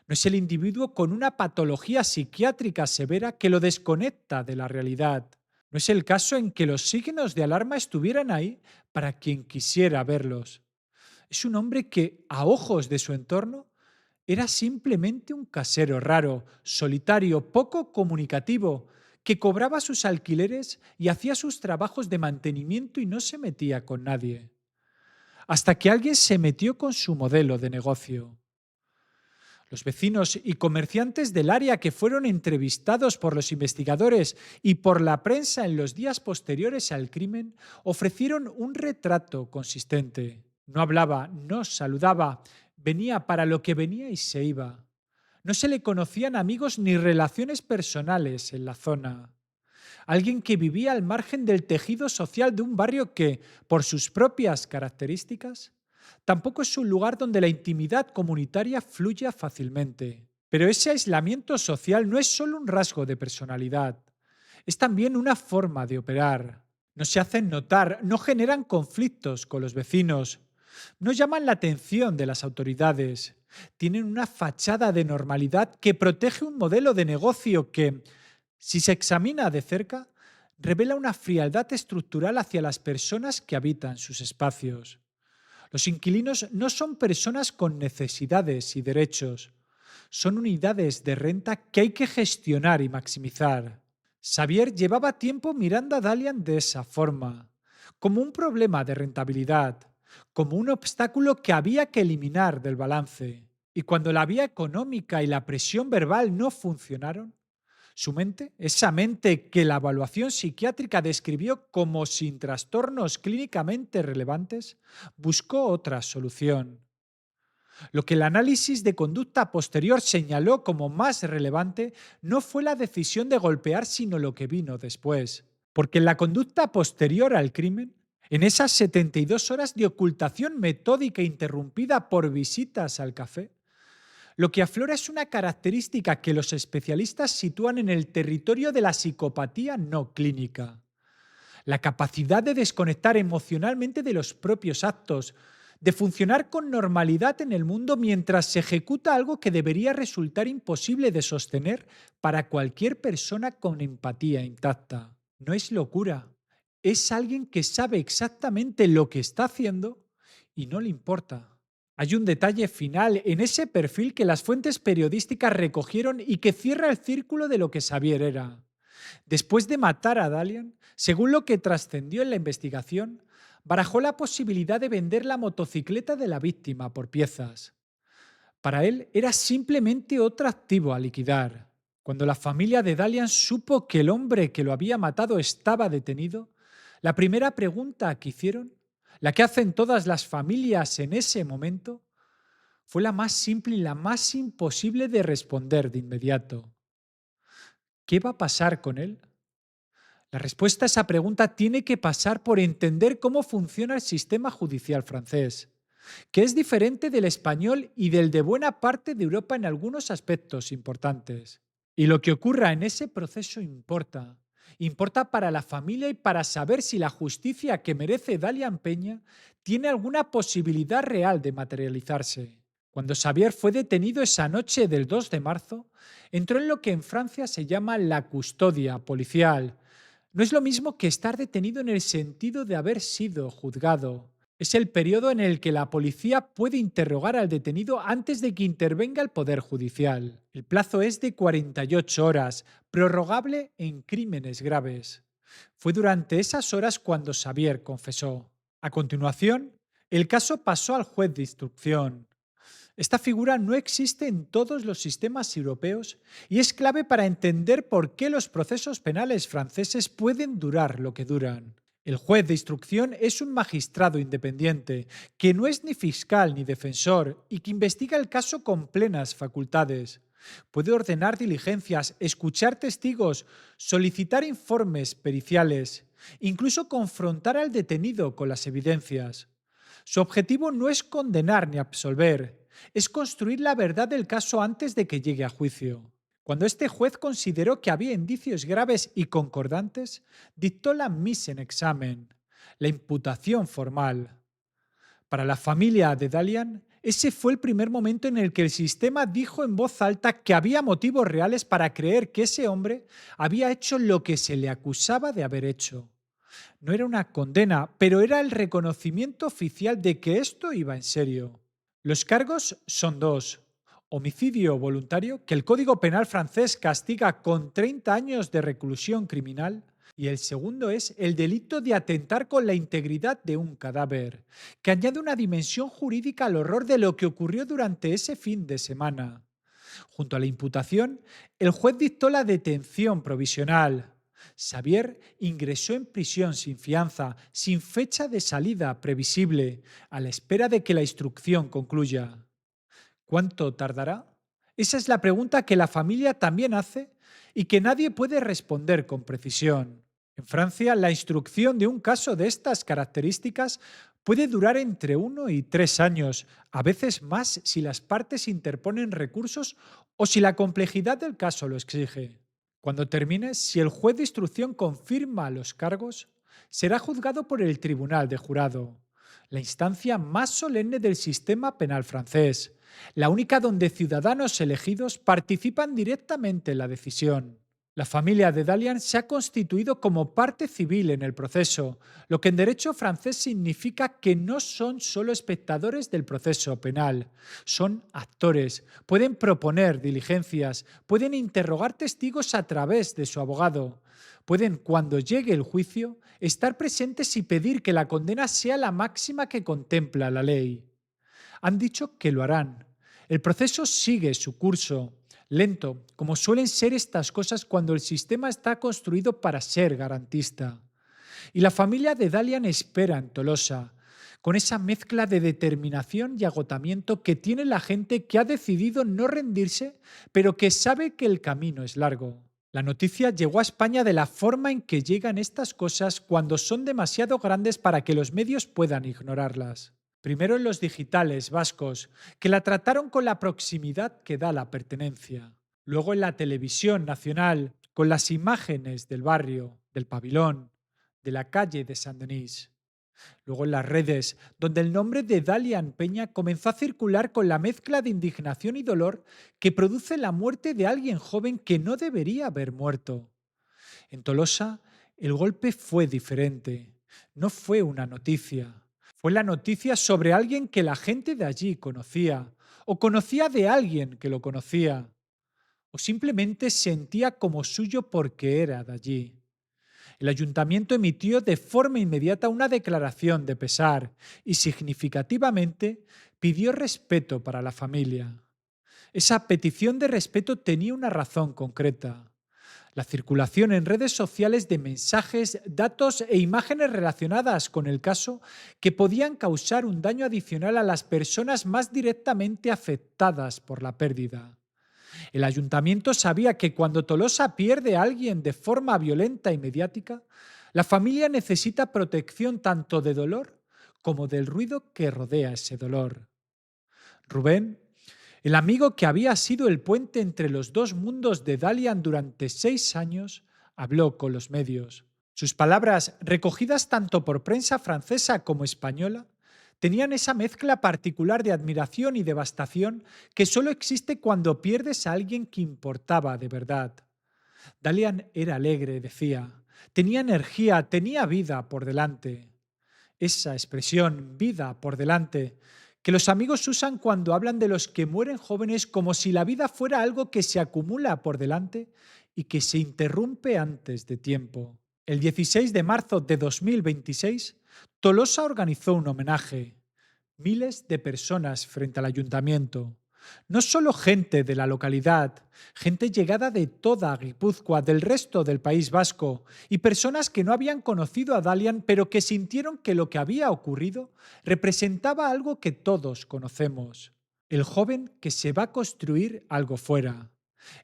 No es el individuo con una patología psiquiátrica severa que lo desconecta de la realidad. No es el caso en que los signos de alarma estuvieran ahí para quien quisiera verlos. Es un hombre que, a ojos de su entorno, era simplemente un casero raro, solitario, poco comunicativo, que cobraba sus alquileres y hacía sus trabajos de mantenimiento y no se metía con nadie. Hasta que alguien se metió con su modelo de negocio. Los vecinos y comerciantes del área que fueron entrevistados por los investigadores y por la prensa en los días posteriores al crimen ofrecieron un retrato consistente. No hablaba, no saludaba, Venía para lo que venía y se iba. No se le conocían amigos ni relaciones personales en la zona. Alguien que vivía al margen del tejido social de un barrio que, por sus propias características, tampoco es un lugar donde la intimidad comunitaria fluya fácilmente. Pero ese aislamiento social no es solo un rasgo de personalidad, es también una forma de operar. No se hacen notar, no generan conflictos con los vecinos, no llaman la atención de las autoridades. Tienen una fachada de normalidad que protege un modelo de negocio que, si se examina de cerca, revela una frialdad estructural hacia las personas que habitan sus espacios. Los inquilinos no son personas con necesidades y derechos, son unidades de renta que hay que gestionar y maximizar. Xavier llevaba tiempo mirando a Dalian de esa forma, como un problema de rentabilidad, como un obstáculo que había que eliminar del balance. Y cuando la vía económica y la presión verbal no funcionaron, su mente, esa mente que la evaluación psiquiátrica describió como sin trastornos clínicamente relevantes, buscó otra solución. Lo que el análisis de conducta posterior señaló como más relevante no fue la decisión de golpear, sino lo que vino después. Porque en la conducta posterior al crimen, en esas 72 horas de ocultación metódica interrumpida por visitas al café, lo que aflora es una característica que los especialistas sitúan en el territorio de la psicopatía no clínica: la capacidad de desconectar emocionalmente de los propios actos, de funcionar con normalidad en el mundo mientras se ejecuta algo que debería resultar imposible de sostener para cualquier persona con empatía intacta. No es locura, es alguien que sabe exactamente lo que está haciendo y no le importa. Hay un detalle final en ese perfil que las fuentes periodísticas recogieron y que cierra el círculo de lo que Xavier era. Después de matar a Dalian, según lo que trascendió en la investigación, barajó la posibilidad de vender la motocicleta de la víctima por piezas. Para él era simplemente otro activo a liquidar. Cuando la familia de Dalian supo que el hombre que lo había matado estaba detenido, la primera pregunta que hicieron, la que hacen todas las familias en ese momento, fue la más simple y la más imposible de responder de inmediato. ¿Qué va a pasar con él? La respuesta a esa pregunta tiene que pasar por entender cómo funciona el sistema judicial francés, que es diferente del español y del de buena parte de Europa en algunos aspectos importantes. Y lo que ocurra en ese proceso importa. Importa para la familia y para saber si la justicia que merece Dalian Peña tiene alguna posibilidad real de materializarse. Cuando Xavier fue detenido esa noche del 2 de marzo, entró en lo que en Francia se llama la custodia policial. No es lo mismo que estar detenido en el sentido de haber sido juzgado. Es el periodo en el que la policía puede interrogar al detenido antes de que intervenga el Poder Judicial. El plazo es de 48 horas, prorrogable en crímenes graves. Fue durante esas horas cuando Xavier confesó. A continuación, el caso pasó al juez de instrucción. Esta figura no existe en todos los sistemas europeos y es clave para entender por qué los procesos penales franceses pueden durar lo que duran. El juez de instrucción es un magistrado independiente, que no es ni fiscal ni defensor y que investiga el caso con plenas facultades. Puede ordenar diligencias, escuchar testigos, solicitar informes periciales, incluso confrontar al detenido con las evidencias. Su objetivo no es condenar ni absolver, es construir la verdad del caso antes de que llegue a juicio. Cuando este juez consideró que había indicios graves y concordantes, dictó la mise en examen, la imputación formal. Para la familia de Dalian, ese fue el primer momento en el que el sistema dijo en voz alta que había motivos reales para creer que ese hombre había hecho lo que se le acusaba de haber hecho. No era una condena, pero era el reconocimiento oficial de que esto iba en serio. Los cargos son dos: homicidio voluntario, que el Código Penal francés castiga con 30 años de reclusión criminal, y el segundo es el delito de atentar con la integridad de un cadáver, que añade una dimensión jurídica al horror de lo que ocurrió durante ese fin de semana. Junto a la imputación, el juez dictó la detención provisional. Xavier ingresó en prisión sin fianza, sin fecha de salida previsible, a la espera de que la instrucción concluya. ¿Cuánto tardará? Esa es la pregunta que la familia también hace y que nadie puede responder con precisión. En Francia, la instrucción de un caso de estas características puede durar entre 1 y 3 años, a veces más si las partes interponen recursos o si la complejidad del caso lo exige. Cuando termine, si el juez de instrucción confirma los cargos, será juzgado por el Tribunal de Jurado, la instancia más solemne del sistema penal francés, la única donde ciudadanos elegidos participan directamente en la decisión. La familia de Dalian se ha constituido como parte civil en el proceso, lo que en derecho francés significa que no son solo espectadores del proceso penal, son actores, pueden proponer diligencias, pueden interrogar testigos a través de su abogado, pueden, cuando llegue el juicio, estar presentes y pedir que la condena sea la máxima que contempla la ley. Han dicho que lo harán. El proceso sigue su curso, lento, como suelen ser estas cosas cuando el sistema está construido para ser garantista. Y la familia de Dalian espera en Tolosa, con esa mezcla de determinación y agotamiento que tiene la gente que ha decidido no rendirse, pero que sabe que el camino es largo. La noticia llegó a España de la forma en que llegan estas cosas cuando son demasiado grandes para que los medios puedan ignorarlas. Primero en los digitales vascos, que la trataron con la proximidad que da la pertenencia. Luego en la televisión nacional, con las imágenes del barrio, del Pavilón, de la calle de Saint-Denis. Luego en las redes, donde el nombre de Dalian Peña comenzó a circular con la mezcla de indignación y dolor que produce la muerte de alguien joven que no debería haber muerto. En Tolosa, el golpe fue diferente. No fue una noticia. Fue la noticia sobre alguien que la gente de allí conocía, o conocía de alguien que lo conocía, o simplemente sentía como suyo porque era de allí. El ayuntamiento emitió de forma inmediata una declaración de pesar y significativamente pidió respeto para la familia. Esa petición de respeto tenía una razón concreta: la circulación en redes sociales de mensajes, datos e imágenes relacionadas con el caso que podían causar un daño adicional a las personas más directamente afectadas por la pérdida. El ayuntamiento sabía que cuando Tolosa pierde a alguien de forma violenta y mediática, la familia necesita protección tanto de dolor como del ruido que rodea ese dolor. Rubén, el amigo que había sido el puente entre los dos mundos de Dalian durante 6 años, habló con los medios. Sus palabras, recogidas tanto por prensa francesa como española, tenían esa mezcla particular de admiración y devastación que solo existe cuando pierdes a alguien que importaba de verdad. Dalian era alegre, decía. Tenía energía, tenía vida por delante. Esa expresión, vida por delante, que los amigos usan cuando hablan de los que mueren jóvenes como si la vida fuera algo que se acumula por delante y que se interrumpe antes de tiempo. El 16 de marzo de 2026, Tolosa organizó un homenaje. Miles de personas frente al ayuntamiento. No solo gente de la localidad, gente llegada de toda Guipúzcoa, del resto del País Vasco, y personas que no habían conocido a Dalian, pero que sintieron que lo que había ocurrido representaba algo que todos conocemos. El joven que se va a construir algo fuera.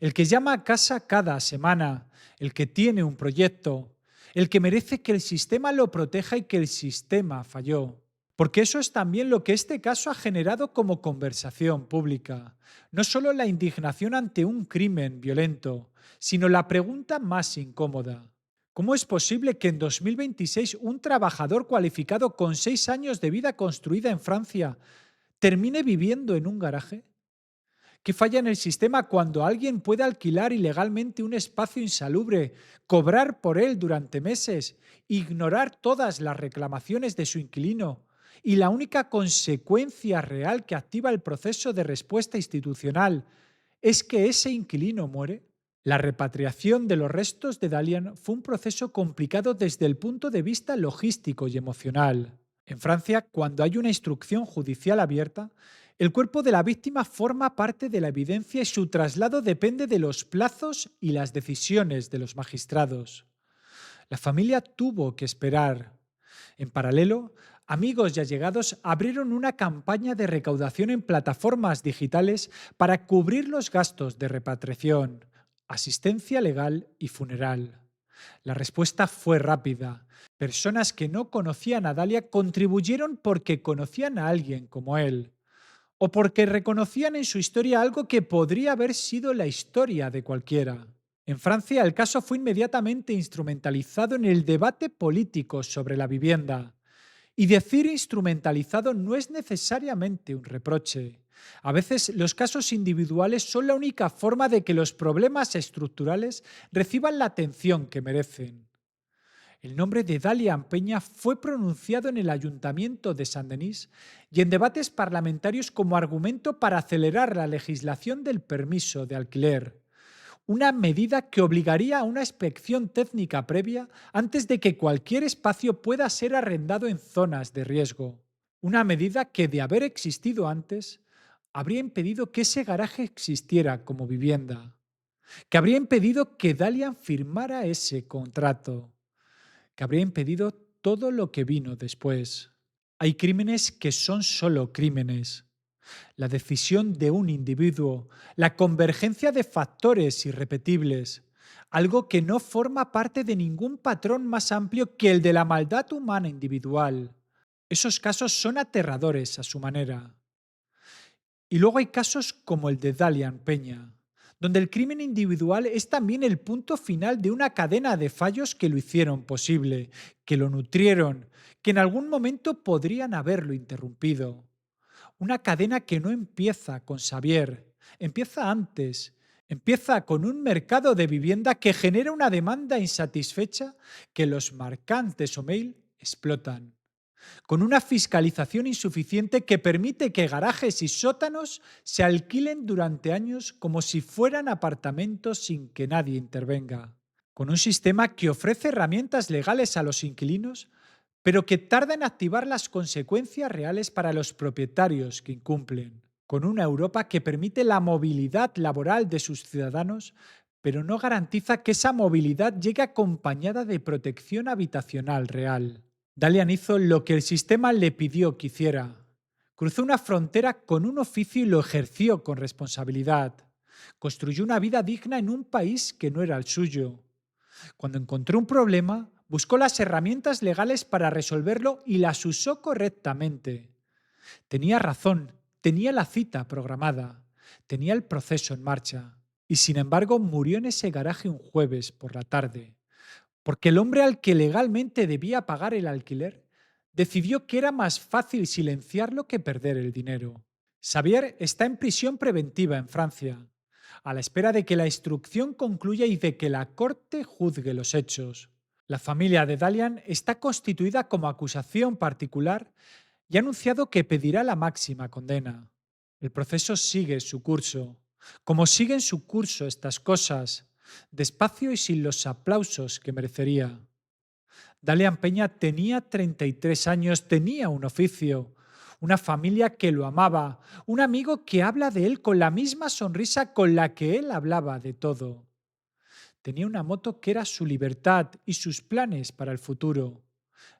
El que llama a casa cada semana. El que tiene un proyecto. El que merece que el sistema lo proteja y que el sistema falló. Porque eso es también lo que este caso ha generado como conversación pública. No solo la indignación ante un crimen violento, sino la pregunta más incómoda. ¿Cómo es posible que en 2026 un trabajador cualificado con 6 años de vida construida en Francia termine viviendo en un garaje? ¿Qué falla en el sistema cuando alguien puede alquilar ilegalmente un espacio insalubre, cobrar por él durante meses, ignorar todas las reclamaciones de su inquilino y la única consecuencia real que activa el proceso de respuesta institucional es que ese inquilino muere? La repatriación de los restos de Dalian fue un proceso complicado desde el punto de vista logístico y emocional. En Francia, cuando hay una instrucción judicial abierta, el cuerpo de la víctima forma parte de la evidencia y su traslado depende de los plazos y las decisiones de los magistrados. La familia tuvo que esperar. En paralelo, Amigos y allegados abrieron una campaña de recaudación en plataformas digitales para cubrir los gastos de repatriación, asistencia legal y funeral. La respuesta fue rápida. Personas que no conocían a Dalia contribuyeron porque conocían a alguien como él, o porque reconocían en su historia algo que podría haber sido la historia de cualquiera. En Francia, el caso fue inmediatamente instrumentalizado en el debate político sobre la vivienda. Y decir instrumentalizado no es necesariamente un reproche. A veces los casos individuales son la única forma de que los problemas estructurales reciban la atención que merecen. El nombre de Dalian Peña fue pronunciado en el Ayuntamiento de Saint-Denis y en debates parlamentarios como argumento para acelerar la legislación del permiso de alquiler, una medida que obligaría a una inspección técnica previa antes de que cualquier espacio pueda ser arrendado en zonas de riesgo. Una medida que, de haber existido antes, habría impedido que ese garaje existiera como vivienda, que habría impedido que Dalian firmara ese contrato, que habría impedido todo lo que vino después. Hay crímenes que son solo crímenes. La decisión de un individuo, la convergencia de factores irrepetibles, algo que no forma parte de ningún patrón más amplio que el de la maldad humana individual. Esos casos son aterradores a su manera. Y luego hay casos como el de Dalian Peña, donde el crimen individual es también el punto final de una cadena de fallos que lo hicieron posible, que lo nutrieron, que en algún momento podrían haberlo interrumpido. Una cadena que no empieza con Xavier, empieza antes. Empieza con un mercado de vivienda que genera una demanda insatisfecha que los marchands de Someil explotan, con una fiscalización insuficiente que permite que garajes y sótanos se alquilen durante años como si fueran apartamentos sin que nadie intervenga, con un sistema que ofrece herramientas legales a los inquilinos pero que tarda en activar las consecuencias reales para los propietarios que incumplen, con una Europa que permite la movilidad laboral de sus ciudadanos, pero no garantiza que esa movilidad llegue acompañada de protección habitacional real. Dalian hizo lo que el sistema le pidió que hiciera. Cruzó una frontera con un oficio y lo ejerció con responsabilidad. Construyó una vida digna en un país que no era el suyo. Cuando encontró un problema, buscó las herramientas legales para resolverlo y las usó correctamente. Tenía razón, tenía la cita programada, tenía el proceso en marcha. Y sin embargo murió en ese garaje un jueves por la tarde, porque el hombre al que legalmente debía pagar el alquiler decidió que era más fácil silenciarlo que perder el dinero. Xavier está en prisión preventiva en Francia, a la espera de que la instrucción concluya y de que la corte juzgue los hechos. La familia de Dalian está constituida como acusación particular y ha anunciado que pedirá la máxima condena. El proceso sigue su curso, como siguen su curso estas cosas, despacio y sin los aplausos que merecería. Dalian Peña tenía 33 años, tenía un oficio, una familia que lo amaba, un amigo que habla de él con la misma sonrisa con la que él hablaba de todo. Tenía una moto que era su libertad y sus planes para el futuro.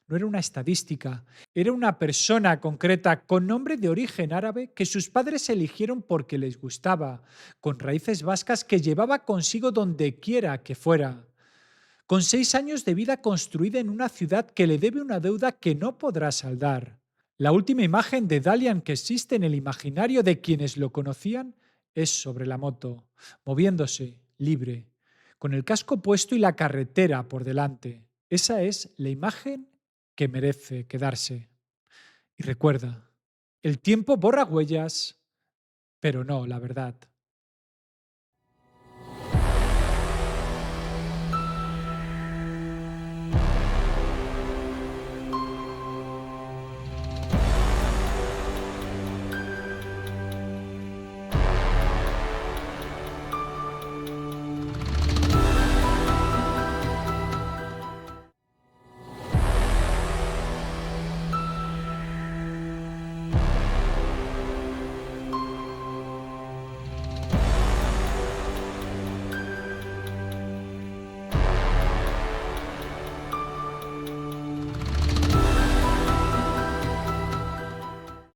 No era una estadística, era una persona concreta con nombre de origen árabe que sus padres eligieron porque les gustaba, con raíces vascas que llevaba consigo donde quiera que fuera, con 6 años de vida construida en una ciudad que le debe una deuda que no podrá saldar. La última imagen de Dalian que existe en el imaginario de quienes lo conocían es sobre la moto, moviéndose, libre, con el casco puesto y la carretera por delante. Esa es la imagen que merece quedarse. Y recuerda, el tiempo borra huellas, pero no la verdad.